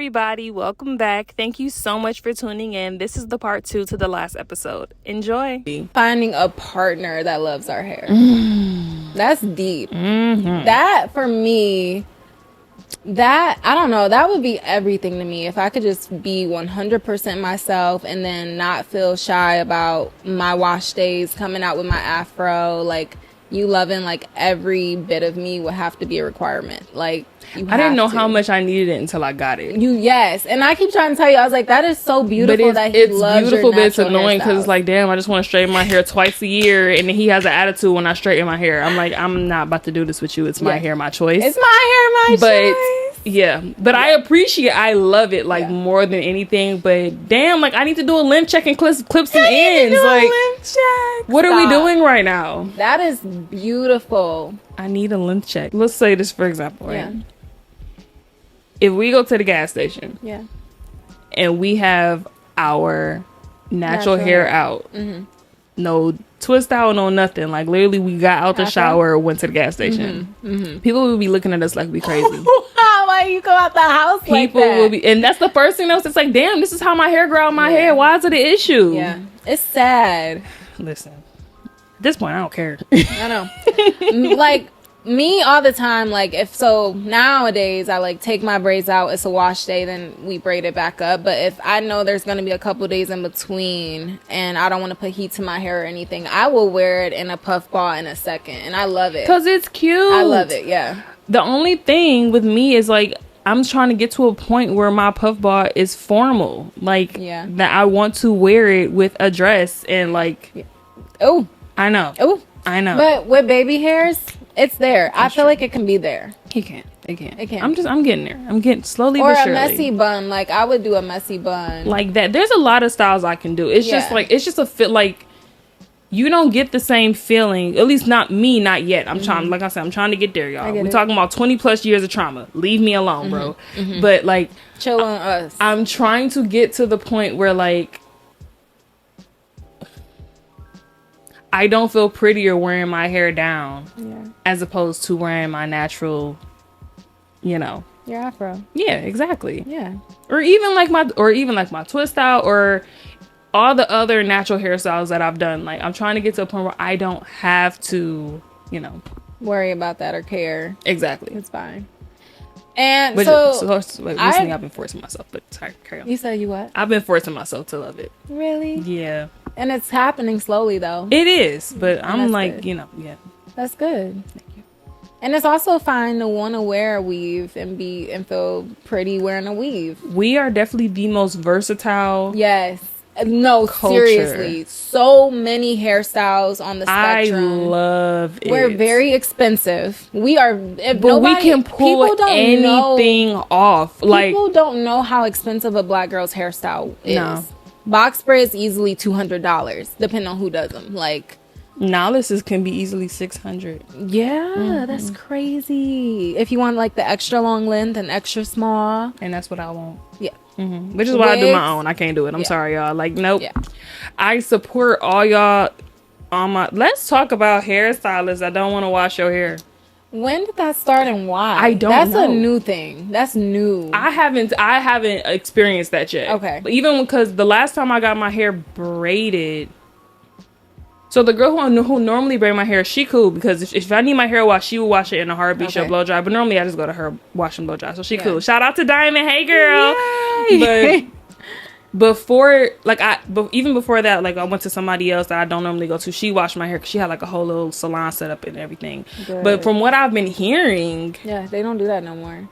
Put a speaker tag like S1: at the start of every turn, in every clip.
S1: everybody. Welcome back. Thank you so much for tuning in. This is the part 2 to the last episode. Enjoy.
S2: Finding a partner that loves our hair. That's deep. That, for me, I don't know, that would be everything to me. If I could just be 100% myself and then not feel shy about my wash days, coming out with my afro, like, you loving, like, every bit of me would have to be a requirement. Like,
S1: I didn't know how much I needed it until I got it.
S2: Yes. And I keep trying to tell you, I was like, that is so beautiful that he loves beautiful, your
S1: but it's annoying because it's like, damn, I just want to straighten my hair twice a year. And he has an attitude when I straighten my hair. I'm like, I'm not about to do this with you. It's my hair, my choice.
S2: It's my hair, my choice.
S1: Yeah, but I love it, like, more than anything. But damn, like, I need to do a limb check and clips and ends. Like,
S2: limb check.
S1: What are we doing right now?
S2: That is beautiful.
S1: I need a limb check. Let's say this, for example, right?
S2: Yeah.
S1: If we go to the gas station, and we have our natural hair out, no twist out, no nothing. Like, literally, we got out the shower, went to the gas station. People will be looking at us like we crazy.
S2: Why you go out the house like that?
S1: People will be, and that's the first thing else. It's like, damn, this is how my hair grow out my hair. Why is it an issue?
S2: Yeah, it's sad.
S1: Listen, at this point, I don't care.
S2: I know. Like, me all the time, like, if so nowadays I like take my braids out, it's a wash day, then we braid it back up. But if I know there's going to be a couple days in between and I don't want to put heat to my hair or anything, I will wear it in a puff ball in a second, and I love it
S1: because it's cute.
S2: I love it. Yeah,
S1: the only thing with me is, like, I'm trying to get to a point where my puff ball is formal, like, that I want to wear it with a dress and, like,
S2: oh,
S1: I know,
S2: but with baby hairs, it's there. I feel like it can be there.
S1: It can. I'm getting there. I'm getting slowly
S2: or
S1: but surely.
S2: Or a messy bun. Like, I would do a messy bun.
S1: Like that. There's a lot of styles I can do. It's just like, it's just a fit. Like, you don't get the same feeling. At least not me, not yet. I'm trying, like I said, I'm trying to get there, y'all. We're talking about 20 plus years of trauma. Leave me alone, bro. But, like,
S2: chill on us.
S1: I'm trying to get to the point where, like, I don't feel prettier wearing my hair down as opposed to wearing my natural, you know.
S2: Your afro.
S1: Yeah, exactly.
S2: Yeah.
S1: Or even like my twist out or all the other natural hairstyles that I've done. Like, I'm trying to get to a point where I don't have to, you know,
S2: worry about that or care.
S1: Exactly.
S2: It's fine. And
S1: recently I've been forcing myself, but sorry, carry on.
S2: You said you what?
S1: I've been forcing myself to love it.
S2: Really?
S1: Yeah.
S2: And it's happening slowly, though.
S1: It is, but I'm like, good. You know,
S2: That's good. Thank you. And it's also fine to want to wear a weave and feel pretty wearing a weave.
S1: We are definitely the most versatile.
S2: Yes. No, culture. Seriously. So many hairstyles on the spectrum.
S1: I love it.
S2: We're very expensive. We are.
S1: But we can pull anything off. Like,
S2: people don't know how expensive a black girl's hairstyle is. No. Box braids easily $200, depending on who does them. Like,
S1: Nollises can be easily $600.
S2: Yeah, that's crazy. If you want, like, the extra long length and extra small,
S1: and that's what I want.
S2: Yeah.
S1: Which is why I do my own. I can't do it. I'm sorry, y'all. Like, nope. Yeah. I support all y'all on my. Let's talk about hairstylists that don't want to wash your hair.
S2: When did that start and why?
S1: I don't know.
S2: That's a new thing. That's new.
S1: I haven't experienced that yet.
S2: Okay.
S1: But even because the last time I got my hair braided, so the girl who normally braid my hair, she cool because if I need my hair washed, she will wash it in a heartbeat. She'll blow dry. But normally I just go to her, wash and blow dry. So she cool. Shout out to Diamond. Hey girl. Yay. But before, like, even before that, like, I went to somebody else that I don't normally go to. She washed my hair because she had like a whole little salon set up and everything. Good. But from what I've been hearing,
S2: they don't do that no more.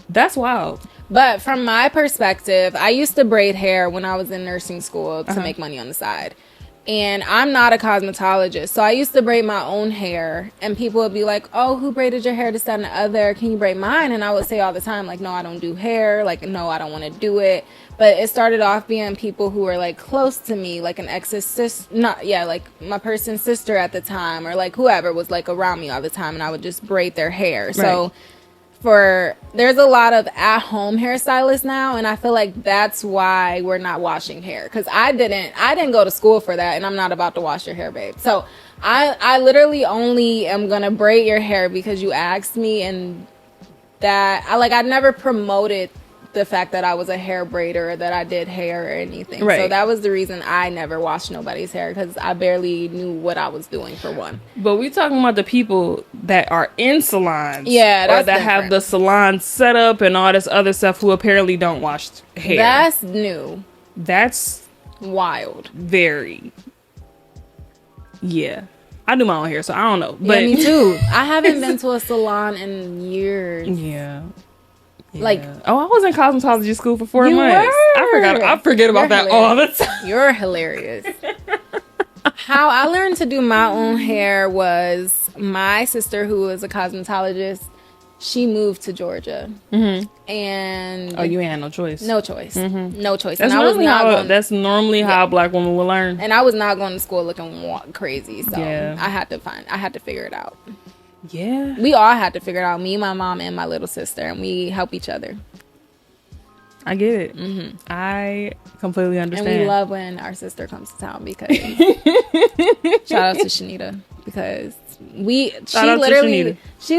S1: That's wild.
S2: But from my perspective, I used to braid hair when I was in nursing school to make money on the side. And I'm not a cosmetologist, so I used to braid my own hair, and people would be like, oh, who braided your hair, this, that, and the other, can you braid mine? And I would say all the time, like, no, I don't do hair, like, no, I don't want to do it. But it started off being people who were, like, close to me, like an ex's sister, like my person's sister at the time, or like whoever was like around me all the time, and I would just braid their hair. Right. So there's a lot of at-home hairstylists now, and I feel like that's why we're not washing hair, because I didn't go to school for that, and I'm not about to wash your hair, babe. So I literally only am gonna braid your hair because you asked me, and that I never promoted the fact that I was a hair braider or that I did hair or anything.
S1: Right.
S2: So that was the reason I never washed nobody's hair, because I barely knew what I was doing, for one.
S1: But we talking about the people that are in salons.
S2: Yeah, that's
S1: or that
S2: different.
S1: have the salon set up and all this other stuff who apparently don't wash hair.
S2: That's new.
S1: That's
S2: Wild.
S1: very... Yeah. I do my own hair, so I don't know. But
S2: Yeah, me too. I haven't been to a salon in years.
S1: Yeah.
S2: Like,
S1: I was in cosmetology school for 4
S2: You
S1: months.
S2: were?
S1: I forget about
S2: You're
S1: that all the time.
S2: You're hilarious. How I learned to do my own hair was my sister, who was a cosmetologist. She moved to Georgia, and
S1: You ain't had no choice.
S2: no choice, no choice.
S1: That's
S2: and I was
S1: normally
S2: not
S1: how
S2: going.
S1: that's normally how a black woman will learn.
S2: And I was not going to school looking crazy, so
S1: Yeah.
S2: I had to figure it out.
S1: Yeah.
S2: We all had to figure it out. Me, my mom, and my little sister, and we help each other.
S1: I get it. I completely understand.
S2: And we love when our sister comes to town, because shout out to Shanita, because she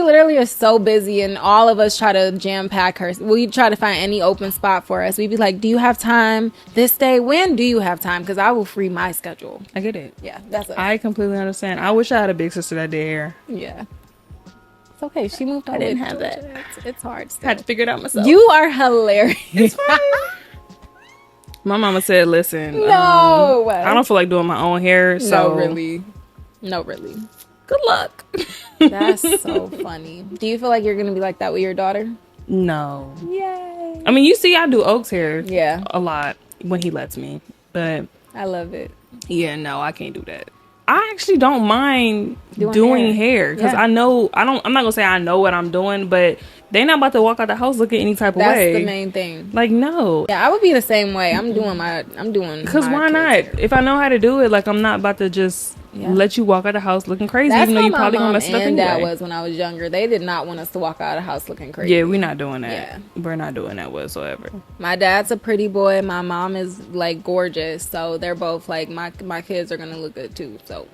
S2: literally is so busy, and all of us try to jam pack her. We try to find any open spot for us. We'd be like, do you have time this day? When do you have time? Because I will free my schedule.
S1: I get it.
S2: Yeah, that's it.
S1: I completely understand. I wish I had a big sister that did hair.
S2: Yeah. It's okay. She moved out.
S1: I didn't
S2: with
S1: have
S2: Georgia.
S1: that.
S2: It's hard still.
S1: I had to figure it out myself.
S2: You are hilarious.
S1: My mama said, listen,
S2: No.
S1: I don't feel like doing my own hair, so
S2: No, really. No, really.
S1: good luck.
S2: That's so funny. Do you feel like you're going to be like that with your daughter?
S1: No.
S2: Yay.
S1: I mean, you see I do Oak's hair
S2: Yeah.
S1: a lot when he lets me. But
S2: I love it.
S1: yeah, no, I can't do that. I actually don't mind
S2: Doing
S1: doing hair because
S2: Yeah.
S1: I'm not gonna say I know what I'm doing, but they not about to walk out the house looking any type of
S2: That's
S1: way.
S2: the main thing.
S1: Like, no.
S2: Yeah, I would be the same way. I'm doing
S1: Because
S2: my
S1: why
S2: kids'
S1: not?
S2: hair.
S1: If I know how to do it, like, I'm not about to just let you walk out the house looking crazy,
S2: That's
S1: even though
S2: how
S1: you
S2: my
S1: probably gonna
S2: mom
S1: mess it up
S2: and dad
S1: anyway.
S2: was when I was younger. They did not want us to walk out of the house looking crazy.
S1: Yeah, we're not doing that.
S2: Yeah.
S1: We're not doing that whatsoever.
S2: My dad's a pretty boy. My mom is like gorgeous. So they're both like, my kids are gonna look good too. So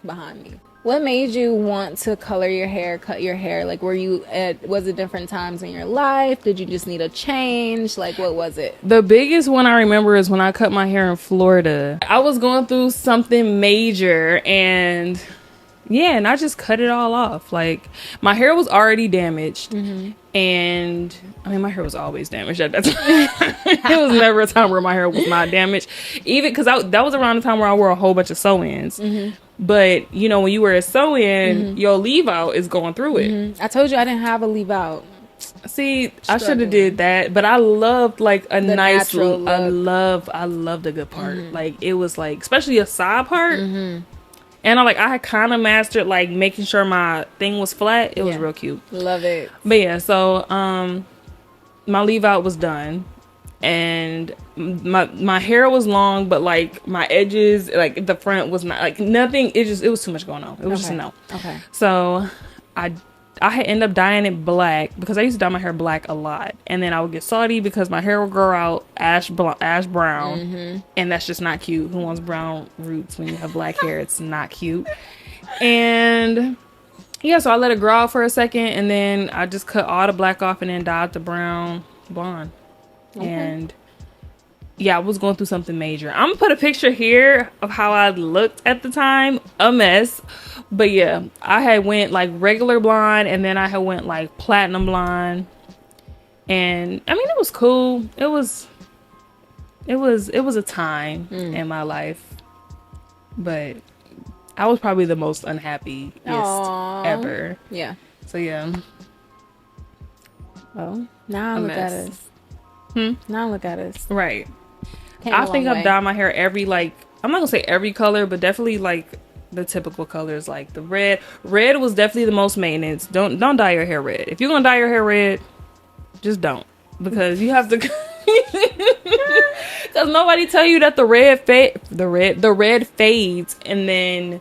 S2: behind me. What made you want to color your hair, cut your hair? Like, was it different times in your life? Did you just need a change? Like, what was it?
S1: The biggest one I remember is when I cut my hair in Florida. I was going through something major and I just cut it all off. Like, my hair was already damaged. And I mean, my hair was always damaged at that time. It was never a time where my hair was not damaged. Even because that was around the time where I wore a whole bunch of sew-ins. But, you know, when you wear a sew-in, your leave-out is going through it.
S2: I told you I didn't have a leave out.
S1: See, I should have did that, but I loved like a nice
S2: natural look.
S1: I loved a good part. Like, it was like, especially a side part. And I had kind of mastered like making sure my thing was flat. It was real cute.
S2: Love it.
S1: But yeah, so my leave out was done, and my hair was long, but like my edges, like the front was not like nothing. It was too much going on. It was just a no.
S2: Okay.
S1: So I had ended up dyeing it black because I used to dye my hair black a lot, and then I would get salty because my hair would grow out ash brown, and that's just not cute. Who wants brown roots when you have black hair? It's not cute. And yeah, so I let it grow out for a second, and then I just cut all the black off and then dyed the brown blonde. Okay. And yeah, I was going through something major. I'm gonna put a picture here of how I looked at the time. A mess. But yeah, I had went like regular blonde, and then I had went like platinum blonde. And I mean, it was cool. It was a time in my life. But I was probably the most unhappiest ever.
S2: Yeah.
S1: So yeah.
S2: Well, now look at us. Now look at us.
S1: Right.
S2: Came
S1: I
S2: a
S1: think
S2: long
S1: I've
S2: way.
S1: dyed my hair every, like, I'm not gonna say every color, but definitely like the typical colors, like the red. Red was definitely the most maintenance. Don't dye your hair red. If you're gonna dye your hair red, just don't, because you have to. Because nobody tell you that the red fades, and then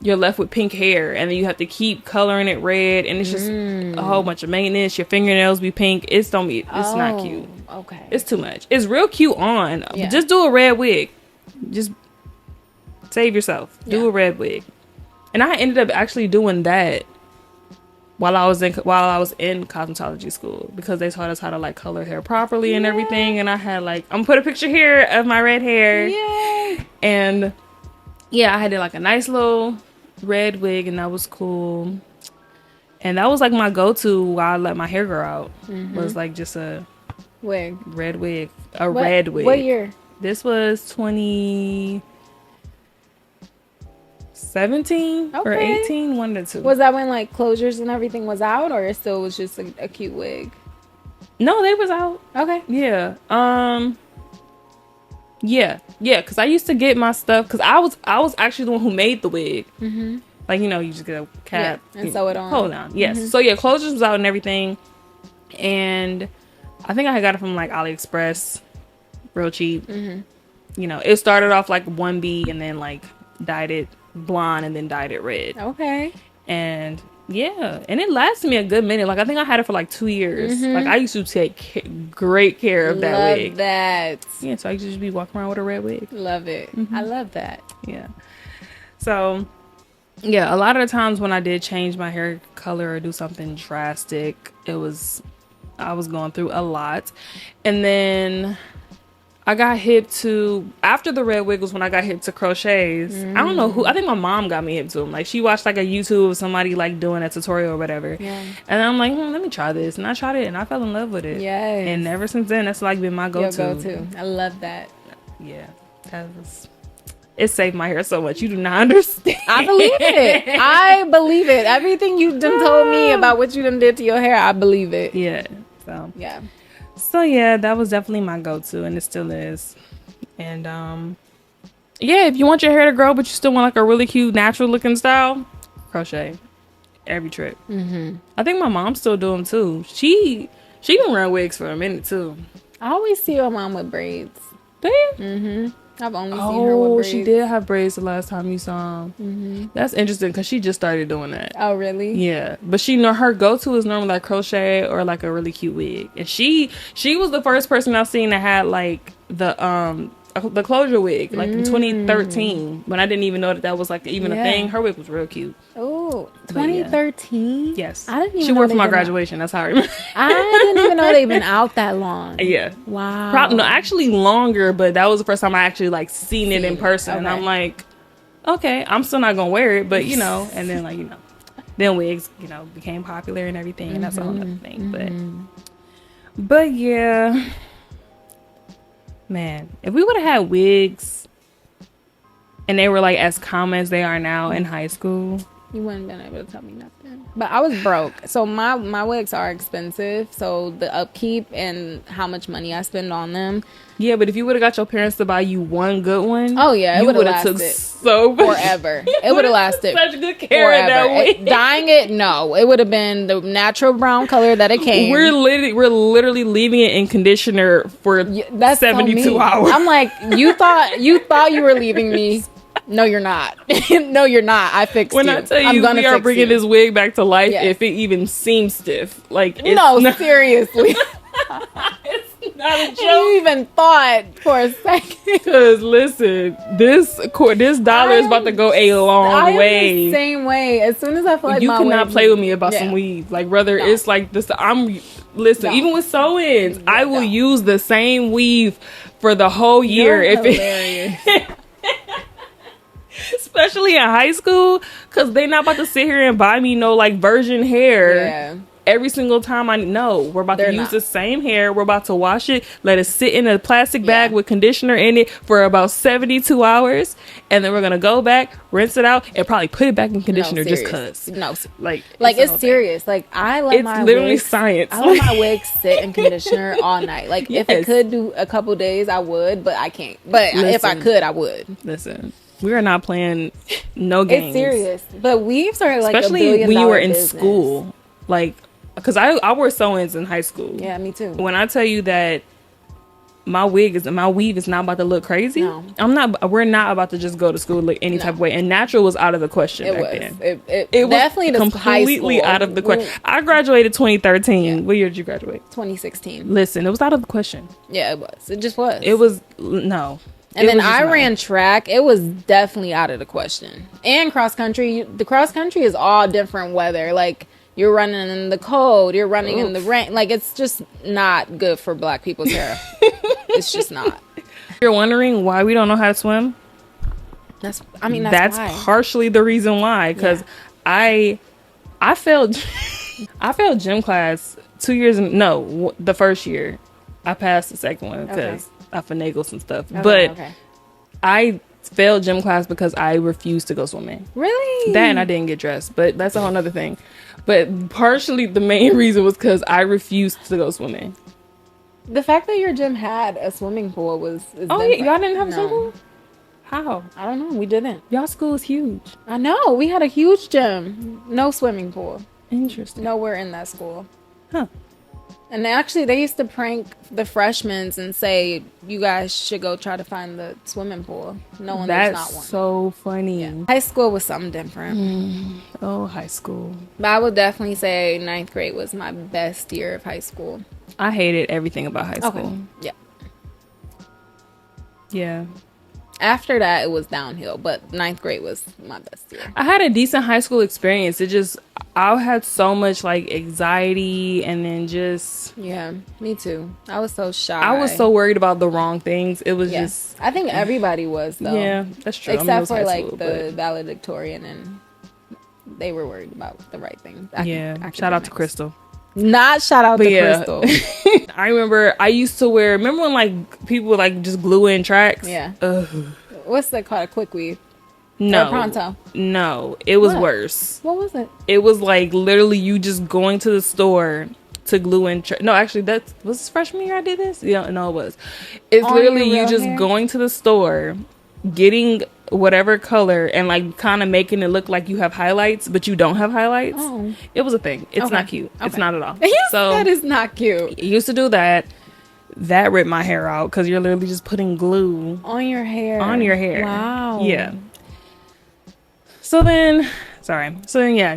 S1: you're left with pink hair, and then you have to keep coloring it red, and it's just a whole bunch of maintenance. Your fingernails be pink. It's not cute.
S2: Okay.
S1: It's too much. It's real cute on.
S2: Yeah.
S1: Just do a red wig. Just save yourself. Do a red wig. And I ended up actually doing that while I was in cosmetology school, because they taught us how to like color hair properly and everything. And I had like, I'm gonna put a picture here of my red hair. Yay. And yeah, I had like a nice little red wig, and that was cool. And that was like my go-to while I let my hair grow out. Was like just a red wig. Red wig.
S2: What year?
S1: This was 2017 or 18, one of the two.
S2: Was that when like closures and everything was out, or it still was just a cute wig?
S1: No, they was out.
S2: Okay.
S1: Yeah. Yeah, because I used to get my stuff, because I was actually the one who made the wig. Like, you just get a cap
S2: and sew it on.
S1: Hold on. Yes. So yeah, closures was out and everything, and I think I got it from like AliExpress, real cheap. It started off like 1B, and then like dyed it blonde, and then dyed it red.
S2: Okay.
S1: And yeah, and it lasted me a good minute. Like, I think I had it for like 2 years. Like, I used to take great care of that wig.
S2: Love that.
S1: Yeah, so I used to just be walking around with a red wig.
S2: Love it. I love that.
S1: Yeah. So yeah, a lot of the times when I did change my hair color or do something drastic, I was going through a lot. And then I got hip to, after the red wig was when I got hip to crochets. I don't know who, I think my mom got me hip to them. Like, she watched like a YouTube of somebody like doing a tutorial or whatever. Yeah. And I'm like, let me try this. And I tried it, and I fell in love with it.
S2: Yes.
S1: And ever since then, that's like been my go-to.
S2: Your go-to. I love that.
S1: Yeah. It saved my hair so much. You do not understand.
S2: I believe it. I believe it. Everything you done told me about what you done did to your hair, I believe it.
S1: Yeah. So yeah, that was definitely my go-to, and it still is. And yeah, if you want your hair to grow but you still want like a really cute natural looking style, crochet every trip. I think my mom's still doing too. She been wearing wigs for a minute too.
S2: I always see your mom with braids.
S1: Do you?
S2: I've only seen her with braids.
S1: She did have braids the last time you saw them. That's interesting, because she just started doing that.
S2: Oh, really?
S1: Yeah. But her go-to is normally like crochet or like a really cute wig. And she was the first person I've seen that had like the closure wig, like in 2013, when I didn't even know that was like even a thing. Her wig was real cute.
S2: Oh, 2013?
S1: Yeah. Yes.
S2: I didn't even
S1: She wore for my graduation. That's how I remember.
S2: I didn't even know they've been out that long.
S1: Yeah.
S2: Wow.
S1: No, actually longer, but that was the first time I actually like seen it in person. Okay. And I'm like, okay, I'm still not gonna wear it, but and then like, then wigs, became popular and everything, and that's a whole other thing. But yeah. Man, if we would have had wigs and they were like as common as they are now in high school,
S2: you wouldn't been able to tell me nothing. But I was broke, so my wigs are expensive. So the upkeep and how much money I spend on them.
S1: Yeah, but if you would have got your parents to buy you one good one,
S2: oh yeah, it would have lasted forever. It would have lasted
S1: such good care of that wig.
S2: Dyeing it, no, it would have been the natural brown color that it came.
S1: We're literally leaving it in conditioner for 72 hours.
S2: I'm like, you thought you were leaving me. No, you're not. No, you're not. I fixed
S1: when
S2: you.
S1: I tell you we are bringing this wig back to life, if it even seems stiff. Like, it's
S2: seriously.
S1: It's not a joke.
S2: You even thought for a second.
S1: Because listen, this dollar is about to go a long way.
S2: The same way. As soon as I feel like
S1: you cannot play with me about some weave. Like, brother, it's like this. Even with sew-ins, I will use the same weave for the whole year.
S2: You're hilarious.
S1: Especially in high school, because they not about to sit here and buy me no like virgin hair every single time. We're about to use the same hair. We're about to wash it, let it sit in a plastic bag with conditioner in it for about 72 hours, and then we're gonna go back, rinse it out, and probably put it back in conditioner just cause. Like
S2: it's serious. Like it's
S1: literally science.
S2: I let my wigs sit in conditioner all night. Like if it could do a couple days, I would, but I can't. But if I could, I would.
S1: Listen. We are not playing no games.
S2: It's serious. But weaves are like
S1: especially when you were in
S2: business.
S1: School. Like, because I wore sew-ins in high school.
S2: Yeah, me too.
S1: When I tell you that my weave is not about to look crazy,
S2: no.
S1: We're not about to just go to school look any type of way. And natural was out of the question back then.
S2: It was
S1: definitely completely out of the question. I graduated 2013. Yeah. What year did you graduate?
S2: 2016.
S1: Listen, it was out of the question.
S2: Yeah, it was. It just was.
S1: It was no.
S2: And then I ran track. It was definitely out of the question. And cross country. The cross country is all different weather. Like, You're running in the cold. You're running in the rain. Like, it's just not good for black people's hair. It's just not.
S1: You're wondering why we don't know how to swim?
S2: That's
S1: why. Partially the reason why. Because I failed gym class 2 years. The first year. I passed the second one because I finagled some stuff. I failed gym class because I refused to go swimming.
S2: Really?
S1: That and I didn't get dressed, but that's a whole nother thing. But partially the main reason was because I refused to go swimming.
S2: The fact that your gym had a swimming pool was...
S1: Y'all didn't have a swimming pool? How?
S2: I don't know. We didn't.
S1: Y'all school is huge.
S2: I know. We had a huge gym. No swimming pool.
S1: Interesting.
S2: Nowhere in that school.
S1: Huh.
S2: And actually, they used to prank the freshmen and say, you guys should go try to find the swimming pool. No one, there's not one.
S1: That's so funny.
S2: Yeah. High school was something different.
S1: Oh, high school.
S2: But I would definitely say 9th grade was my best year of high school.
S1: I hated everything about high school.
S2: Okay. Yeah.
S1: Yeah.
S2: After that, it was downhill, but 9th grade was my best year.
S1: I had a decent high school experience. I had so much like anxiety and then just...
S2: Yeah, me too. I was so shy.
S1: I was so worried about the wrong things. It was just...
S2: I think everybody was, though.
S1: Yeah, that's true.
S2: Except for like the valedictorian, and they were worried about the right things.
S1: Shout out to Crystal.
S2: Not shout out to Crystal.
S1: I remember I used to wear... Remember when like people would like just glue in tracks?
S2: Yeah.
S1: Ugh.
S2: What's that called? A quick weave?
S1: No.
S2: Or pronto?
S1: No. It was worse.
S2: What was it?
S1: It was like literally you just going to the store to glue in... No, actually, was this freshman year I did this? Yeah, no, it was. It's
S2: On
S1: literally you just
S2: hair?
S1: going to the store, getting whatever color and like kind of making it look like you have highlights, but you don't have highlights.
S2: Oh.
S1: It was a thing. It's not cute.
S2: Okay.
S1: It's not at all.
S2: So that is not cute.
S1: You used to do that. That ripped my hair out because you're literally just putting glue
S2: on your hair. Wow.
S1: Yeah. So then,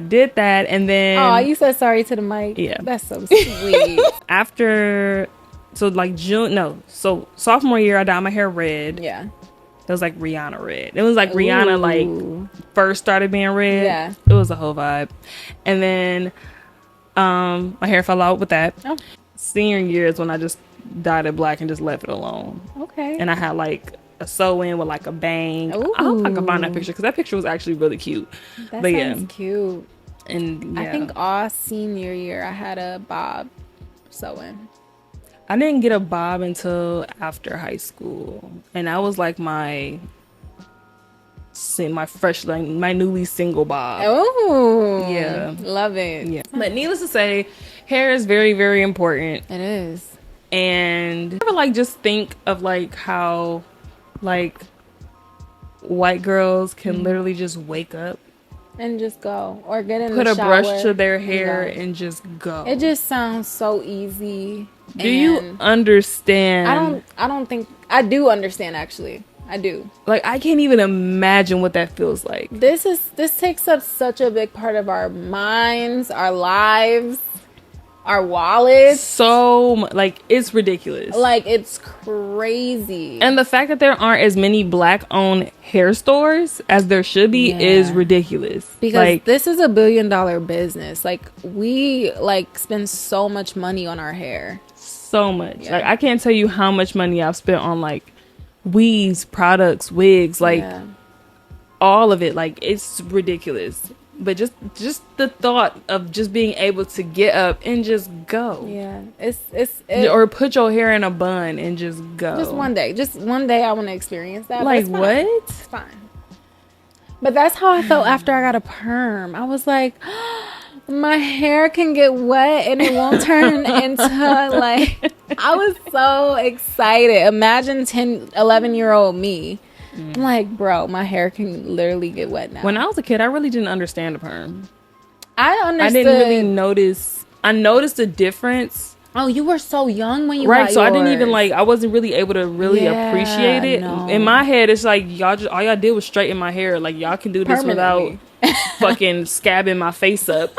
S1: did that, and then...
S2: Oh, you said sorry to the mic?
S1: Yeah.
S2: That's so sweet.
S1: After, sophomore year, I dyed my hair red.
S2: Yeah.
S1: It was like Rihanna red. It was like Rihanna, like, first started being red.
S2: Yeah.
S1: It was a whole vibe. And then, my hair fell out with that.
S2: Oh.
S1: Senior year is when I just dyed it black and just left it alone.
S2: Okay.
S1: And I had, like... a sew-in with like a bang.
S2: Ooh.
S1: I hope I can find that picture because that picture was actually really cute.
S2: That sounds cute.
S1: And
S2: I think all senior year I had a bob sew-in.
S1: I didn't get a bob until after high school, and that was like my newly single bob.
S2: Oh,
S1: yeah,
S2: love it.
S1: Yeah, but needless to say, hair is very, very important.
S2: It is.
S1: And I ever like just think of like how like white girls can literally just wake up
S2: and just go, or get in
S1: put
S2: the
S1: a
S2: shower,
S1: brush to their hair and just go.
S2: It just sounds so easy.
S1: Do you understand?
S2: I don't think I do understand, actually. I do.
S1: Like, I can't even imagine what that feels like.
S2: This takes up such a big part of our minds, our lives, our wallets.
S1: So, like, it's ridiculous.
S2: Like, it's crazy.
S1: And the fact that there aren't as many black-owned hair stores as there should be is ridiculous.
S2: Because like, this is $1 billion business. Like, we, like, spend so much money on our hair.
S1: So much. Yeah. Like, I can't tell you how much money I've spent on, like, weaves, products, wigs, like, all of it. Like, it's ridiculous. But just the thought of just being able to get up and just go.
S2: Yeah.
S1: Or put your hair in a bun and just go.
S2: Just one day I want to experience that.
S1: Like, what?
S2: It's fine. But that's how I felt after I got a perm. I was like, my hair can get wet and it won't turn into, like, I was so excited. Imagine 11-year-old me. I'm like, bro, my hair can literally get wet now.
S1: When I was a kid, I really didn't understand the perm.
S2: I understood.
S1: I didn't really notice. I noticed the difference.
S2: Oh, you were so young when you got yours.
S1: So I didn't even I wasn't really able to really appreciate it. No. In my head, it's like all y'all did was straighten my hair. Like, y'all can do this without fucking scabbing my face up.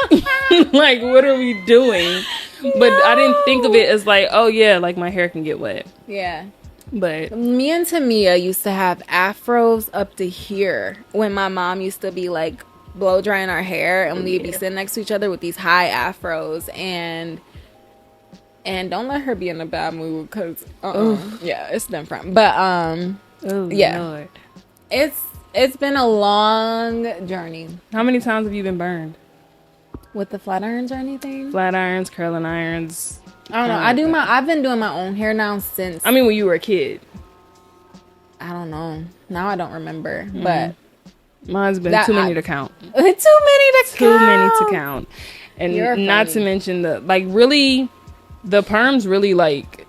S1: Like, what are we doing? But I didn't think of it as like, oh yeah, like my hair can get wet.
S2: Yeah.
S1: But
S2: me and Tamia used to have afros up to here when my mom used to be like blow drying our hair, and we'd be sitting next to each other with these high afros, and don't let her be in a bad mood, because yeah, it's different. But yeah, Lord. It's been a long journey.
S1: How many times have you been burned?
S2: With the flat irons or anything?
S1: Flat irons, curling irons.
S2: I don't know. I've been doing my own hair now since.
S1: I mean, when you were a kid.
S2: I don't know. Now I don't remember, but
S1: mine's been too many to count.
S2: Too many to
S1: count. And not to mention the perms really like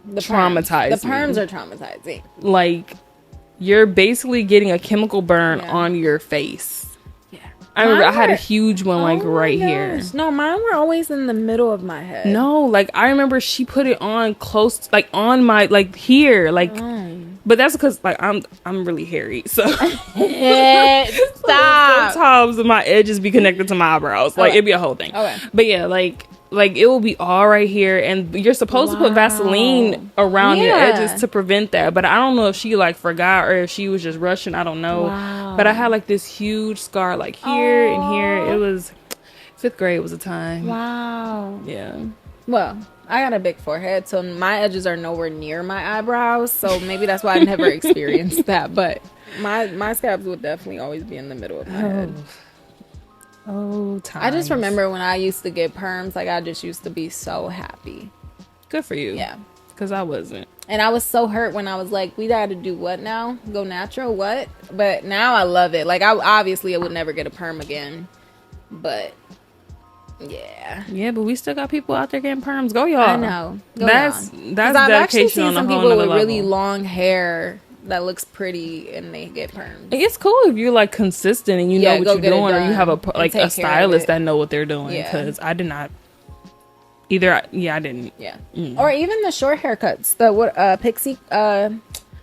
S1: traumatize.
S2: The perms are traumatizing.
S1: Like, you're basically getting a chemical burn on your face. Yeah. I remember I had a huge one right here.
S2: No, mine were always in the middle of my head.
S1: No, like I remember she put it on close, like on my, like here, like. But that's because like I'm really hairy, so
S2: stop.
S1: Sometimes my edges be connected to my eyebrows, like it'd be a whole thing. Okay. But yeah, like it will be all right here, and you're supposed to put Vaseline around your edges to prevent that. But I don't know if she like forgot or if she was just rushing. I don't know. Wow. But I had like this huge scar like here and here. It was 5th grade was a time.
S2: Wow.
S1: Yeah.
S2: Well, I got a big forehead, so my edges are nowhere near my eyebrows, so maybe that's why I never experienced that. But my scabs would definitely always be in the middle of my head.
S1: Times.
S2: I just remember when I used to get perms, like I just used to be so happy.
S1: Good for you.
S2: Yeah.
S1: Because I wasn't.
S2: And I was so hurt when I was like, we got to do what now? Go natural? What? But now I love it. Like, I would never get a perm again. But... yeah,
S1: but we still got people out there getting perms. Go y'all.
S2: I know.
S1: That's dedication
S2: I've actually seen some people with
S1: level.
S2: really long hair that looks pretty and they get perms.
S1: It's cool if you're like consistent and you know what you're doing, or you have a stylist that know what they're doing. Because I did not either. I didn't.
S2: Yeah, or even the short haircuts. The pixie.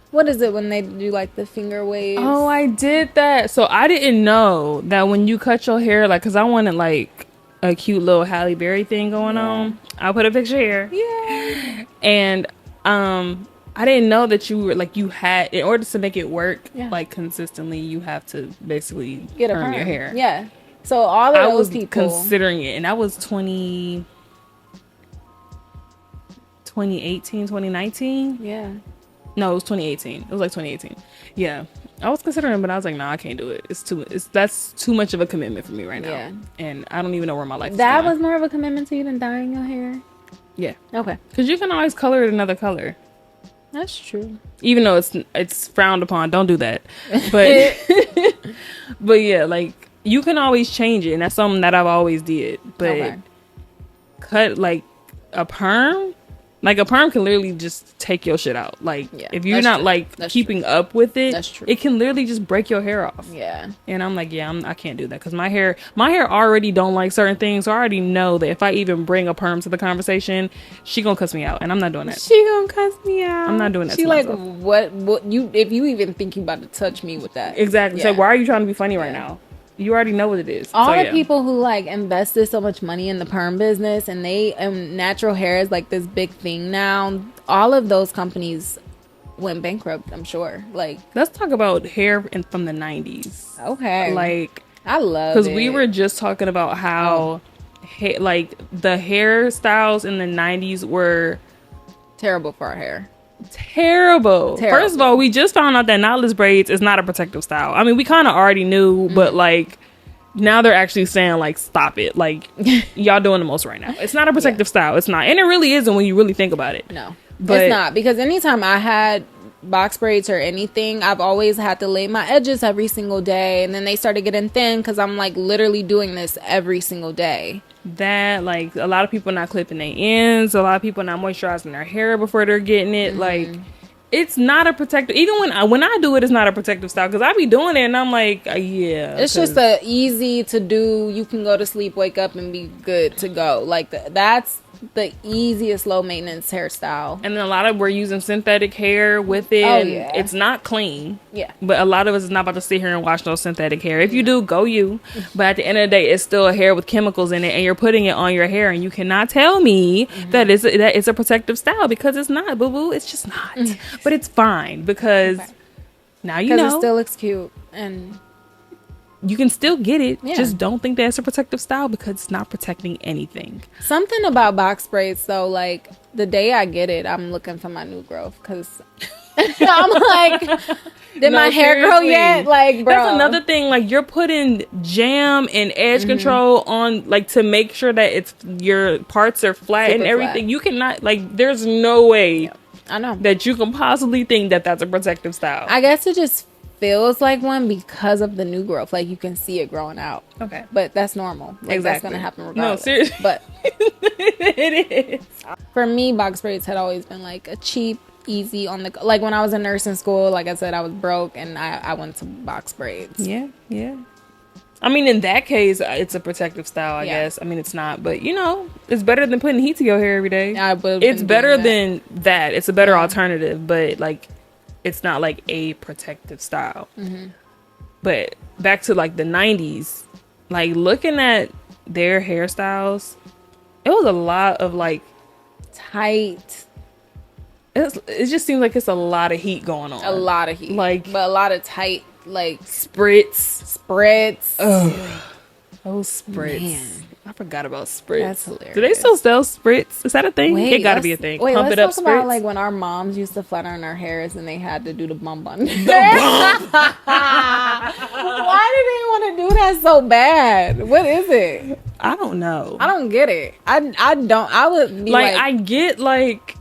S2: What is it when they do like the finger waves?
S1: Oh, I did that. So I didn't know that when you cut your hair, like, because I wanted like a cute little Halle Berry thing going on. I'll put a picture here.
S2: Yeah.
S1: And I didn't know that you were like, you had, in order to make it work like consistently, you have to basically
S2: get a
S1: perm your hair.
S2: Yeah. So all of those people
S1: considering it, and that was 2018, 2019.
S2: Yeah.
S1: No, it was 2018. It was like 2018. Yeah. I was considering, but I was like, nah, I can't do it. That's too much of a commitment for me right now. Yeah. And I don't even know where my life is going.
S2: That was more of a commitment to you than dyeing your hair?
S1: Yeah.
S2: Okay.
S1: Because you can always color it another color.
S2: That's true.
S1: Even though it's frowned upon, don't do that. But but yeah, like you can always change it, and that's something that I've always did. But cut like a perm. Like, a perm can literally just take your shit out. Like, if you're not, keeping up with it, it can literally just break your hair off.
S2: Yeah.
S1: And I'm like, I can't do that. Because my hair already don't like certain things. So I already know that if I even bring a perm to the conversation, she gonna cuss me out. And I'm not doing that.
S2: She gonna cuss me out.
S1: I'm not doing that.
S2: She like, what if you even think you about to touch me with that?
S1: Exactly. Yeah. So why are you trying to be funny right now? You already know what it is.
S2: All the people who like invested so much money in the perm business, and they natural hair is like this big thing now. All of those companies went bankrupt, I'm sure. Like,
S1: let's talk about hair from the 90s.
S2: Okay.
S1: Like,
S2: I love it.
S1: Because we were just talking about how like the hairstyles in the 90s were
S2: terrible for our hair.
S1: Terrible. First of all, we just found out that knotless braids is not a protective style. I mean, we kind of already knew, but like now they're actually saying like, stop it. Like, y'all doing the most right now. It's not a protective style. It's not. And it really isn't when you really think about it.
S2: No, but it's not. Because anytime I had box braids or anything, I've always had to lay my edges every single day. And then they started getting thin because I'm like literally doing this every single day.
S1: That, like, a lot of people not clipping their ends, a lot of people not moisturizing their hair before they're getting it. Like, it's not a protective, even when I do it, it's not a protective style, because I be doing it and I'm like,
S2: it's just a easy to do. You can go to sleep, wake up, and be good to go. Like, that's the easiest low maintenance hairstyle.
S1: And then a lot of we're using synthetic hair with it. It's not clean. Yeah. But a lot of us is not about to sit here and wash no synthetic hair. If you do, go you. But at the end of the day, it's still a hair with chemicals in it, and you're putting it on your hair, and you cannot tell me that it's a protective style, because it's not, boo boo. It's just not. But it's fine, because now you know.
S2: Because it still looks cute, and
S1: you can still get it.
S2: Yeah.
S1: Just don't think that it's a protective style because it's not protecting anything.
S2: Something about box braids though, like the day I get it, I'm looking for my new growth because I'm like, did my hair grow yet? Like, bro,
S1: that's another thing. Like, you're putting jam and edge control on, like, to make sure that it's your parts are flat and everything. Flat. You cannot, like, there's no way
S2: I know
S1: that you can possibly think that that's a protective style.
S2: I guess it just feels like one because of the new growth. Like, you can see it growing out.
S1: Okay,
S2: but that's normal. Like,
S1: exactly.
S2: That's gonna happen regardless.
S1: No, seriously.
S2: But
S1: it is.
S2: For me, box braids had always been like a cheap, easy on the, like when I was in nursing school, like I said, I was broke and I went to box braids.
S1: Yeah. I mean, in that case, it's a protective style, I guess. I mean, it's not, but you know, it's better than putting heat to your hair every day. It's better than that. It's a better alternative, but like, it's not like a protective style. But back to like the 90s, like looking at their hairstyles, it was a lot of like
S2: tight.
S1: It just seems like it's a lot of heat going on.
S2: A lot of heat.
S1: Like,
S2: but a lot of tight, like
S1: spritz.
S2: Ugh.
S1: Those spritz. Man. I forgot about spritz.
S2: That's hilarious.
S1: Do they still sell spritz? Is that a thing? It gotta be a thing.
S2: Wait,
S1: Pump
S2: let's
S1: it up
S2: talk
S1: spritz.
S2: about like when our moms used to flatten our hairs and they had to do the bum bun. Why did they want to do that so bad? What is it?
S1: I don't know.
S2: I don't get it. I don't. I would be like
S1: I get like,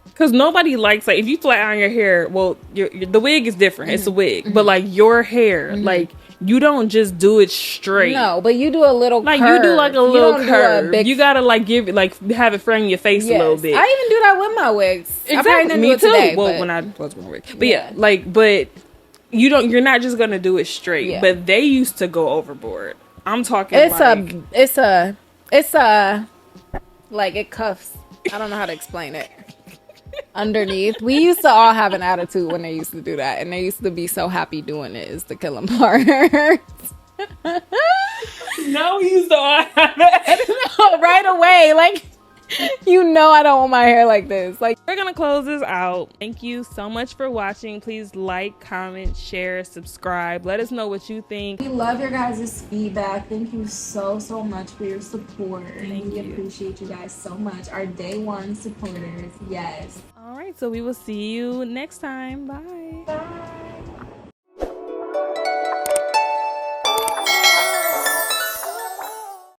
S1: because nobody likes, like, if you flat iron your hair, well, the wig is different. It's a wig. But like your hair, like, you don't just do it straight.
S2: No, but you do a little
S1: like
S2: curve.
S1: You do like a little curve. You gotta like give it, like have it frame your face a little bit.
S2: I even do that with my wigs.
S1: Exactly. Me too. Today, well, when I was wearing a wig. But yeah, like, but you're not just gonna do it straight. Yeah. But they used to go overboard. I'm talking
S2: it's a like it cuffs. I don't know how to explain it. Underneath, we used to all have an attitude when they used to do that, and they used to be so happy doing it. Is the killing part.
S1: No, we used to all have that.
S2: No, right away, like, you know, I don't want my hair like this. Like,
S1: we're gonna close this out. Thank you so much for watching. Please like, comment, share, subscribe. Let us know what you think.
S2: We love your guys' feedback. Thank you so much for your support. We appreciate you guys so much. Our day one supporters. Yes.
S1: All right, so we will see you next time. Bye.
S2: Bye.